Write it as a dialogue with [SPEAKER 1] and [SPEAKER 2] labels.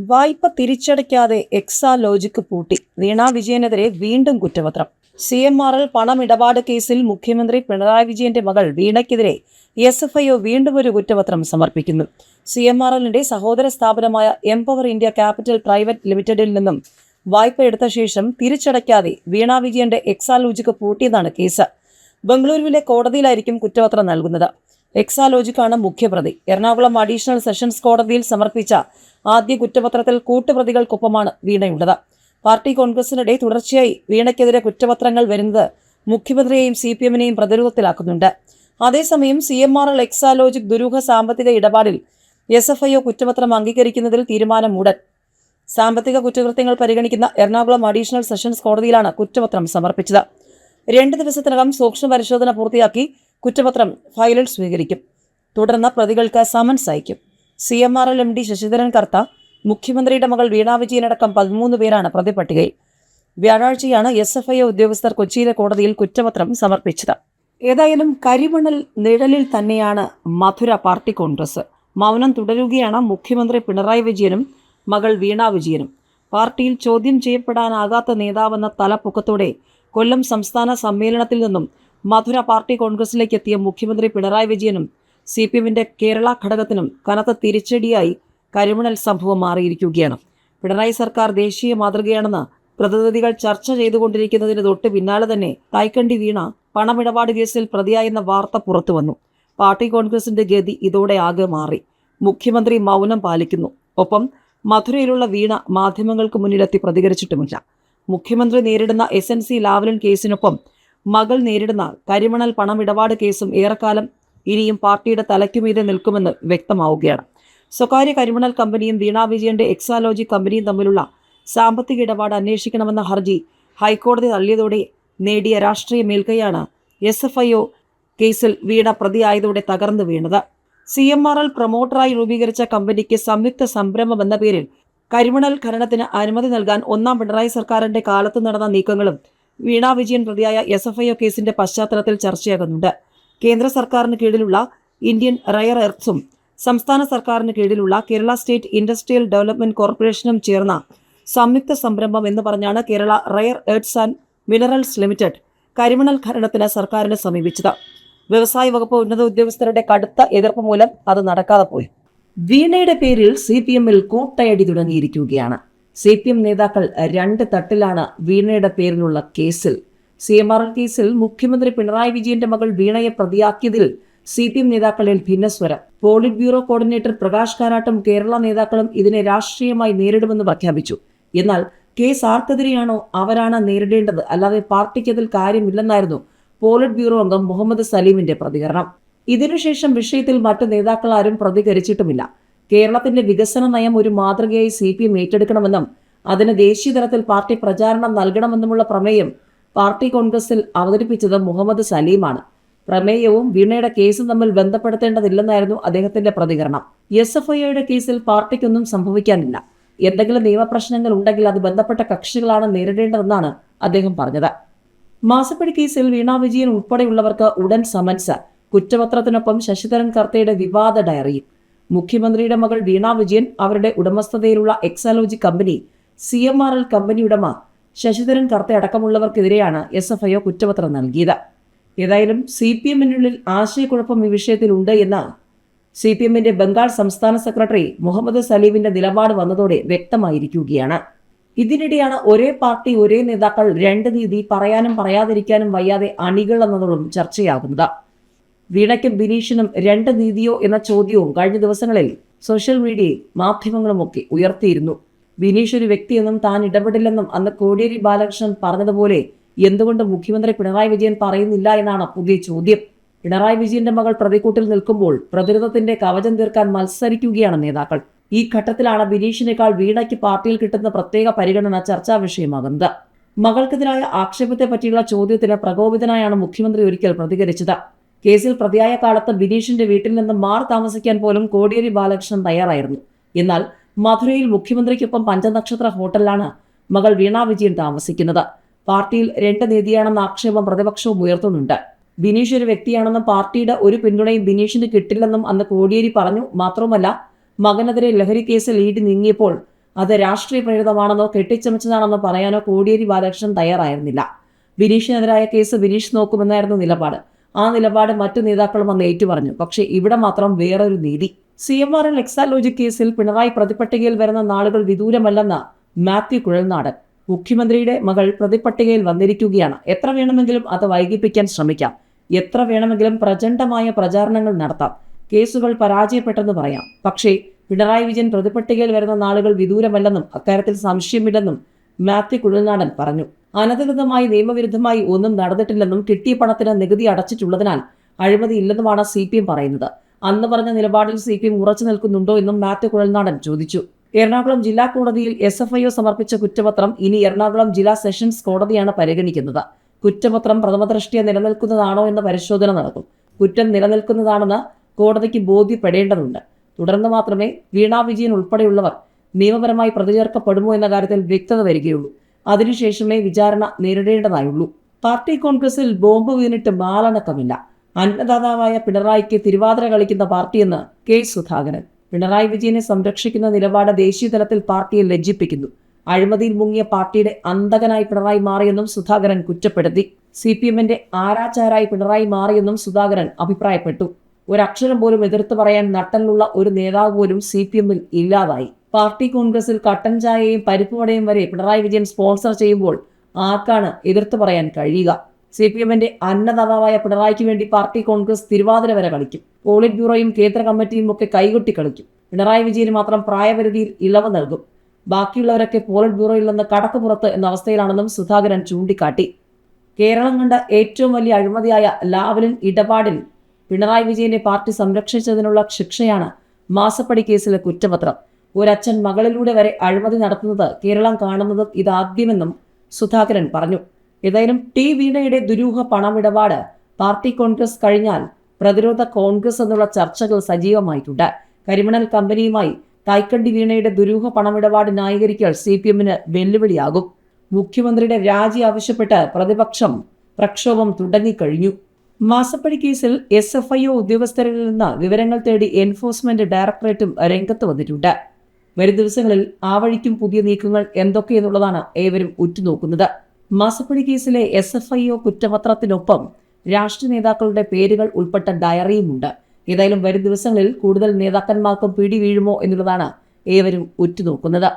[SPEAKER 1] വായ്പ തിരിച്ചടയ്ക്കാതെ എക്സാലോജിക് പൂട്ടി. വീണ വിജയനെതിരെ വീണ്ടും കുറ്റപത്രം. CMRL പണമിടപാട് കേസിൽ മുഖ്യമന്ത്രി പിണറായി വിജയന്റെ മകൾ വീണയ്ക്കെതിരെ SFIO വീണ്ടും ഒരു കുറ്റപത്രം സമർപ്പിക്കുന്നു. CMRLന്റെ സഹോദര സ്ഥാപനമായ എംപവർ ഇന്ത്യ ക്യാപിറ്റൽ പ്രൈവറ്റ് ലിമിറ്റഡിൽ നിന്നും വായ്പ എടുത്ത ശേഷം തിരിച്ചടയ്ക്കാതെ വീണ വിജയന്റെ എക്സാലോജിക് പൂട്ടിയതാണ് കേസ്. ബംഗളൂരുവിലെ കോടതിയിലായിരിക്കും കുറ്റപത്രം നൽകുന്നത്. എക്സാലോജിക്കാണ് മുഖ്യപ്രതി. എറണാകുളം അഡീഷണൽ സെഷൻസ് കോടതിയിൽ സമർപ്പിച്ച ആദ്യ കുറ്റപത്രത്തിൽ കൂട്ടുപ്രതികൾക്കൊപ്പമാണ് വീണയുള്ളത്. പാർട്ടി കോൺഗ്രസിനിടെ തുടർച്ചയായി വീണയ്ക്കെതിരെ കുറ്റപത്രങ്ങൾ വരുന്നത് മുഖ്യമന്ത്രിയെയും CPMനെയും പ്രതിരോധത്തിലാക്കുന്നുണ്ട്. അതേസമയം CMRL എക്സാലോജിക് ദുരൂഹ സാമ്പത്തിക ഇടപാടിൽ SFIO കുറ്റപത്രം അംഗീകരിക്കുന്നതിൽ തീരുമാനമുടൻ. സാമ്പത്തിക കുറ്റകൃത്യങ്ങൾ പരിഗണിക്കുന്ന എറണാകുളം അഡീഷണൽ സെഷൻസ് കോടതിയിലാണ് കുറ്റപത്രം സമർപ്പിച്ചത്. 2 ദിവസത്തിനകം സൂക്ഷ്മ പരിശോധന പൂർത്തിയാക്കി കുറ്റപത്രം ഫയലിൽ സ്വീകരിക്കും. തുടർന്ന് പ്രതികൾക്ക് സമൻസ് അയക്കും. CMRL MD ശശിധരൻ കർത്ത, മുഖ്യമന്ത്രിയുടെ മകൾ വീണ വിജയനടക്കം 13 പേരാണ് പ്രതിപട്ടികയിൽ. വ്യാഴാഴ്ചയാണ് SFIO ഉദ്യോഗസ്ഥർ കൊച്ചിയിലെ കോടതിയിൽ കുറ്റപത്രം സമർപ്പിച്ചത്. ഏതായാലും കരിമണൽ നിഴലിൽ തന്നെയാണ് മധുര പാർട്ടി കോൺഗ്രസ്. മൗനം തുടരുകയാണ് മുഖ്യമന്ത്രി പിണറായി വിജയനും മകൾ വീണ വിജയനും. പാർട്ടിയിൽ ചോദ്യം ചെയ്യപ്പെടാനാകാത്ത നേതാവെന്ന തലപ്പൊക്കത്തോടെ കൊല്ലം സംസ്ഥാന സമ്മേളനത്തിൽ നിന്നും മധുര പാർട്ടി കോൺഗ്രസിലേക്ക് എത്തിയ മുഖ്യമന്ത്രി പിണറായി വിജയനും CPMന്റെ കേരള ഘടകത്തിനും കനത്ത തിരിച്ചടിയായി കരിമണൽ സംഭവം മാറിയിരിക്കുകയാണ്. പിണറായി സർക്കാർ ദേശീയ മാതൃകയാണെന്ന് പ്രതിനിധികൾ ചർച്ച ചെയ്തുകൊണ്ടിരിക്കുന്നതിന് തൊട്ട് പിന്നാലെ തന്നെ തൈക്കണ്ടി വീണ പണമിടപാട് കേസിൽ പ്രതിയായെന്ന വാർത്ത പുറത്തുവന്നു. പാർട്ടി കോൺഗ്രസിന്റെ ഗതി ഇതോടെ ആകെ മാറി. മുഖ്യമന്ത്രി മൗനം പാലിക്കുന്നു. ഒപ്പം മധുരയിലുള്ള വീണ മാധ്യമങ്ങൾക്ക് മുന്നിലെത്തി പ്രതികരിച്ചിട്ടുമില്ല. മുഖ്യമന്ത്രി നേരിടുന്ന SNC ലാവ്ലിൻ കേസിനൊപ്പം മകൾ നേരിടുന്ന കരിമണൽ പണമിടപാട് കേസും ഏറെക്കാലം ഇനിയും പാർട്ടിയുടെ തലയ്ക്കുമീതെ നിൽക്കുമെന്ന് വ്യക്തമാവുകയാണ്. സ്വകാര്യ കരിമണൽ കമ്പനിയും വീണ വിജയന്റെ എക്സാലോജി കമ്പനിയും തമ്മിലുള്ള സാമ്പത്തിക ഇടപാട് അന്വേഷിക്കണമെന്ന ഹർജി ഹൈക്കോടതി തള്ളിയതോടെ നേടിയ രാഷ്ട്രീയ മേൽക്കൈയാണ് SFIO കേസിൽ വീണ പ്രതിയായതോടെ തകർന്നു വീണത്. CMRL പ്രൊമോട്ടറായി രൂപീകരിച്ച കമ്പനിക്ക് സംയുക്ത സംരംഭം എന്ന പേരിൽ കരിമണൽ ഖനനത്തിന് അനുമതി നൽകാൻ ഒന്നാം പിണറായി സർക്കാരിന്റെ കാലത്ത് നടന്ന നീക്കങ്ങളും വീണ വിജയൻ പ്രതിയായ SFIO കേസിന്റെ പശ്ചാത്തലത്തിൽ ചർച്ചയാകുന്നുണ്ട്. കേന്ദ്ര സർക്കാരിന് കീഴിലുള്ള ഇന്ത്യൻ റയർ എർത്ത്സും സംസ്ഥാന സർക്കാരിന് കീഴിലുള്ള കേരള സ്റ്റേറ്റ് ഇൻഡസ്ട്രിയൽ ഡെവലപ്മെന്റ് കോർപ്പറേഷനും ചേർന്ന സംയുക്ത സംരംഭം എന്ന് പറഞ്ഞാണ് Kerala rare earth's and minerals limited കരിമണൽ ഖനനത്തിന് സർക്കാരിനെ സമീപിച്ചത്. വ്യവസായ വകുപ്പ് ഉന്നത ഉദ്യോഗസ്ഥരുടെ കടുത്ത എതിർപ്പ് മൂലം അത് നടക്കാതെ പോയി. വീണയുടെ പേരിൽ CPMൽ കൂട്ടയടി തുടങ്ങിയിരിക്കുകയാണ്. CPM നേതാക്കൾ 2 തട്ടിലാണ് വീണയുടെ പേരിലുള്ള കേസിൽ. CMRL കേസിൽ മുഖ്യമന്ത്രി പിണറായി വിജയന്റെ മകൾ വീണയെ പ്രതിയാക്കിയതിൽ CPM നേതാക്കളിൽ ഭിന്നസ്വരം. പോളിറ്റ് ബ്യൂറോ കോർഡിനേറ്റർ പ്രകാശ് കാരാട്ടും കേരള നേതാക്കളും ഇതിനെ രാഷ്ട്രീയമായി നേരിടുമെന്ന് പ്രഖ്യാപിച്ചു. എന്നാൽ കേസ് ആർക്കെതിരെയാണോ അവരാണ് നേരിടേണ്ടത്, അല്ലാതെ പാർട്ടിക്ക് അതിൽ കാര്യമില്ലെന്നായിരുന്നു പോളിറ്റ് ബ്യൂറോ അംഗം മുഹമ്മദ് സലീമിന്റെ പ്രതികരണം. ഇതിനുശേഷം വിഷയത്തിൽ മറ്റ് നേതാക്കൾ ആരും പ്രതികരിച്ചിട്ടുമില്ല. കേരളത്തിന്റെ വികസന നയം ഒരു മാതൃകയായി CPM ഏറ്റെടുക്കണമെന്നും അതിന് ദേശീയ തലത്തിൽ പാർട്ടി പ്രചാരണം നൽകണമെന്നുമുള്ള പ്രമേയം പാർട്ടി കോൺഗ്രസിൽ അവതരിപ്പിച്ചത് മുഹമ്മദ് സലീമാണ്. പ്രമേയവും വീണയുടെ കേസും തമ്മിൽ ബന്ധപ്പെടുത്തേണ്ടതില്ലെന്നായിരുന്നു അദ്ദേഹത്തിന്റെ പ്രതികരണം. SFIOയുടെ കേസിൽ പാർട്ടിക്കൊന്നും സംഭവിക്കാനില്ല. എന്തെങ്കിലും നിയമപ്രശ്നങ്ങൾ ഉണ്ടെങ്കിൽ അത് ബന്ധപ്പെട്ട കക്ഷികളാണ് നേരിടേണ്ടതെന്നാണ് അദ്ദേഹം പറഞ്ഞത്. മാസപ്പടി കേസിൽ വീണ വിജയൻ ഉൾപ്പെടെയുള്ളവർക്ക് ഉടൻ സമൻസ്. കുറ്റപത്രത്തിനൊപ്പം ശശിധരൻ കർത്തയുടെ വിവാദ ഡയറിയും. മുഖ്യമന്ത്രിയുടെ മകൾ വീണ വിജയൻ, അവരുടെ ഉടമസ്ഥതയിലുള്ള എക്സാലോജി കമ്പനി, CMRL കമ്പനി ഉടമ ശശിധരൻ കർത്ത അടക്കമുള്ളവർക്കെതിരെയാണ് SFIO കുറ്റപത്രം നൽകിയത്. ഏതായാലും CPMനുള്ളിൽ ആശയക്കുഴപ്പം ഈ വിഷയത്തിൽ ഉണ്ട് എന്ന് CPMന്റെ ബംഗാൾ സംസ്ഥാന സെക്രട്ടറി മുഹമ്മദ് സലീമിന്റെ നിലപാട് വന്നതോടെ വ്യക്തമായിരിക്കുകയാണ്. ഇതിനിടെയാണ് ഒരേ പാർട്ടി ഒരേ നേതാക്കൾ 2 നീതി പറയാനും പറയാതിരിക്കാനും വയ്യാതെ അണികൾ എന്നതോടും ചർച്ചയാകുന്നത്. വീണയ്ക്കും ബിനീഷിനും 2 നീതിയോ എന്ന ചോദ്യവും കഴിഞ്ഞ ദിവസങ്ങളിൽ സോഷ്യൽ മീഡിയയിൽ മാധ്യമങ്ങളുമൊക്കെ ഉയർത്തിയിരുന്നു. ബിനീഷ് ഒരു വ്യക്തിയെന്നും താൻ ഇടപെടില്ലെന്നും അന്ന് കോടിയേരി ബാലകൃഷ്ണൻ പറഞ്ഞതുപോലെ എന്തുകൊണ്ട് മുഖ്യമന്ത്രി പിണറായി വിജയൻ പറയുന്നില്ല എന്നാണ് പുതിയ ചോദ്യം. പിണറായി വിജയന്റെ മകൾ പ്രതിക്കൂട്ടിൽ നിൽക്കുമ്പോൾ പ്രതിരോധത്തിന്റെ കവചം തീർക്കാൻ മത്സരിക്കുകയാണ് നേതാക്കൾ. ഈ ഘട്ടത്തിലാണ് ബിനീഷിനേക്കാൾ വീണയ്ക്ക് പാർട്ടിയിൽ കിട്ടുന്ന പ്രത്യേക പരിഗണന ചർച്ചാ വിഷയമാകുന്നത്. മകൾക്കെതിരായ ആക്ഷേപത്തെ പറ്റിയുള്ള ചോദ്യത്തിന് പ്രകോപിതനായാണ് മുഖ്യമന്ത്രി ഒരിക്കൽ പ്രതികരിച്ചത്. കേസിൽ പ്രതിയായ കാലത്ത് ബിനീഷിന്റെ വീട്ടിൽ നിന്ന് മാറി താമസിക്കാൻ പോലും കോടിയേരി ബാലകൃഷ്ണൻ തയ്യാറായിരുന്നു. എന്നാൽ മധുരയിൽ മുഖ്യമന്ത്രിക്കൊപ്പം പഞ്ചനക്ഷത്ര ഹോട്ടലിലാണ് മകൾ വീണ വിജയൻ താമസിക്കുന്നത്. പാർട്ടിയിൽ 2 നീതിയാണെന്ന ആക്ഷേപം പ്രതിപക്ഷവും ഉയർത്തുന്നുണ്ട്. ബിനീഷ് ഒരു വ്യക്തിയാണെന്നും പാർട്ടിയുടെ ഒരു പിന്തുണയും ബിനീഷിന് കിട്ടില്ലെന്നും അന്ന് കോടിയേരി പറഞ്ഞു. മാത്രമല്ല, മകനെതിരെ ലഹരി കേസിൽ ED നീങ്ങിയപ്പോൾ അത് രാഷ്ട്രീയ പ്രേരിതമാണെന്നോ കെട്ടിച്ചമച്ചതാണെന്നോ പറയാനോ കോടിയേരി ബാലകൃഷ്ണൻ തയ്യാറായിരുന്നില്ല. ബിനീഷിനെതിരായ കേസ് ബിനീഷ് നോക്കുമെന്നായിരുന്നു നിലപാട്. ആ നിലപാട് മറ്റു നേതാക്കളും അന്ന് ഏറ്റുപറഞ്ഞു. പക്ഷേ ഇവിടെ മാത്രം വേറൊരു നീതി. CMRL എക്സാലോജിക് കേസിൽ പിണറായി പ്രതിപട്ടികയിൽ വരുന്ന നാളുകൾ വിദൂരമല്ലെന്ന് മാത്യു കുഴൽനാടൻ. മുഖ്യമന്ത്രിയുടെ മകൾ പ്രതിപട്ടികയിൽ വന്നിരിക്കുകയാണ്. എത്ര വേണമെങ്കിലും അത് വൈകിപ്പിക്കാൻ ശ്രമിക്കാം. എത്ര വേണമെങ്കിലും പ്രചണ്ഡമായ പ്രചാരണങ്ങൾ നടത്താം. കേസുകൾ പരാജയപ്പെട്ടെന്ന് പറയാം. പക്ഷേ പിണറായി വിജയൻ പ്രതിപട്ടികയിൽ വരുന്ന നാളുകൾ വിദൂരമല്ലെന്നും അക്കാര്യത്തിൽ സംശയമില്ലെന്നും മാത്യു കുഴൽനാടൻ പറഞ്ഞു. അനധികൃതമായി നിയമവിരുദ്ധമായി ഒന്നും നടന്നിട്ടില്ലെന്നും കിട്ടിയ പണത്തിന് നികുതി അടച്ചിട്ടുള്ളതിനാൽ അഴിമതി ഇല്ലെന്നുമാണ് CPM പറയുന്നത്. അന്ന് പറഞ്ഞ നിലപാടിൽ CPM ഉറച്ചു നിൽക്കുന്നുണ്ടോ എന്നും മാത്യു കുഴൽനാടൻ ചോദിച്ചു. എറണാകുളം ജില്ലാ കോടതിയിൽ SFIO സമർപ്പിച്ച കുറ്റപത്രം ഇനി എറണാകുളം ജില്ലാ സെഷൻസ് കോടതിയാണ് പരിഗണിക്കുന്നത്. കുറ്റപത്രം പ്രഥമദൃഷ്ട്യാ നിലനിൽക്കുന്നതാണോ എന്ന പരിശോധന നടക്കും. കുറ്റം നിലനിൽക്കുന്നതാണെന്ന് കോടതിക്ക് ബോധ്യപ്പെടേണ്ടതുണ്ട്. തുടർന്ന് മാത്രമേ വീണ വിജയൻ ഉൾപ്പെടെയുള്ളവർ നിയമപരമായി പ്രതിചേർക്കപ്പെടുമോ എന്ന കാര്യത്തിൽ വ്യക്തത വരികയുള്ളൂ. അതിനുശേഷമേ വിചാരണ നേരിടേണ്ടതായുള്ളൂ. പാർട്ടി കോൺഗ്രസിൽ ബോംബ് വീണിട്ട് മാലനക്കമില്ല. അന്നദാതാവായ പിണറായിക്ക് തിരുവാതിര കളിക്കുന്ന പാർട്ടിയെന്ന് K. സുധാകരൻ. പിണറായി വിജയനെ സംരക്ഷിക്കുന്ന നിലപാട് ദേശീയ തലത്തിൽ പാർട്ടിയെ ലജ്ജിപ്പിക്കുന്നു. അഴിമതിയിൽ മുങ്ങിയ പാർട്ടിയുടെ അന്തകനായി പിണറായി മാറിയെന്നും സുധാകരൻ കുറ്റപ്പെടുത്തി. CPMന്റെ ആരാചാരായി പിണറായി മാറിയെന്നും സുധാകരൻ അഭിപ്രായപ്പെട്ടു. ഒരക്ഷരം പോലും എതിർത്ത് പറയാൻ നട്ടലുള്ള ഒരു നേതാവ് പോലും CPMൽ ഇല്ലാതായി. പാർട്ടി കോൺഗ്രസിൽ കട്ടൻ ചായയും പരിപ്പുവടയും വരെ പിണറായി വിജയൻ സ്പോൺസർ ചെയ്യുമ്പോൾ ആർക്കാണ് എതിർത്ത് പറയാൻ കഴിയുക? CPMന്റെ അന്നദാതാവായ പിണറായിക്ക് വേണ്ടി പാർട്ടി കോൺഗ്രസ് തിരുവാതിര വരെ കളിക്കും. പോളിറ്റ് ബ്യൂറോയും കേന്ദ്ര കമ്മിറ്റിയും ഒക്കെ കൈകൊട്ടി കളിക്കും. പിണറായി വിജയന് മാത്രം പ്രായപരിധിയിൽ ഇളവ് നൽകും. ബാക്കിയുള്ളവരൊക്കെ പോളിറ്റ് ബ്യൂറോയിൽ നിന്ന് കടക്ക് പുറത്ത് എന്ന അവസ്ഥയിലാണെന്നും സുധാകരൻ ചൂണ്ടിക്കാട്ടി. കേരളം കണ്ട ഏറ്റവും വലിയ അഴിമതിയായ ലാവലിൻ ഇടപാടിൽ പിണറായി വിജയനെ പാർട്ടി സംരക്ഷിച്ചതിനുള്ള ശിക്ഷയാണ് മാസപ്പടി കേസിലെ കുറ്റപത്രം. ഒരച്ഛൻ മകളിലൂടെ വരെ അഴിമതി നടത്തുന്നത് കേരളം കാണുന്നതും ഇതാദ്യമെന്നും സുധാകരൻ പറഞ്ഞു. ഏതായാലും വീണയുടെ ദുരൂഹ പണമിടപാട് പാർട്ടി കോൺഗ്രസ് കഴിഞ്ഞാൽ പ്രതിരോധ കോൺഗ്രസ് എന്നുള്ള ചർച്ചകൾ സജീവമായിട്ടുണ്ട്. കരിമണൽ കമ്പനിയുമായി തൈക്കണ്ടി വീണയുടെ ദുരൂഹ പണമിടപാട് ന്യായീകരിക്കൽ CPMന് വെല്ലുവിളിയാകും. മുഖ്യമന്ത്രിയുടെ രാജി ആവശ്യപ്പെട്ട് പ്രതിപക്ഷം പ്രക്ഷോഭം തുടങ്ങിക്കഴിഞ്ഞു. മാസപ്പടി കേസിൽ SFIO ഉദ്യോഗസ്ഥരിൽ നിന്ന് വിവരങ്ങൾ തേടി എൻഫോഴ്സ്മെന്റ് ഡയറക്ടറേറ്റും രംഗത്ത് വന്നിട്ടുണ്ട്. വരും ദിവസങ്ങളിൽ ആ വഴിക്കും പുതിയ നീക്കങ്ങൾ എന്തൊക്കെയെന്നുള്ളതാണ് ഏവരും ഉറ്റുനോക്കുന്നത്. മാസപ്പടി കേസിലെ SFIO കുറ്റപത്രത്തിനൊപ്പം രാഷ്ട്രീയ നേതാക്കളുടെ പേരുകൾ ഉൾപ്പെട്ട ഡയറിയുമുണ്ട്. ഏതായാലും വരും ദിവസങ്ങളിൽ കൂടുതൽ നേതാക്കന്മാർക്കും പിടി വീഴുമോ എന്നുള്ളതാണ് ഏവരും ഉറ്റുനോക്കുന്നത്.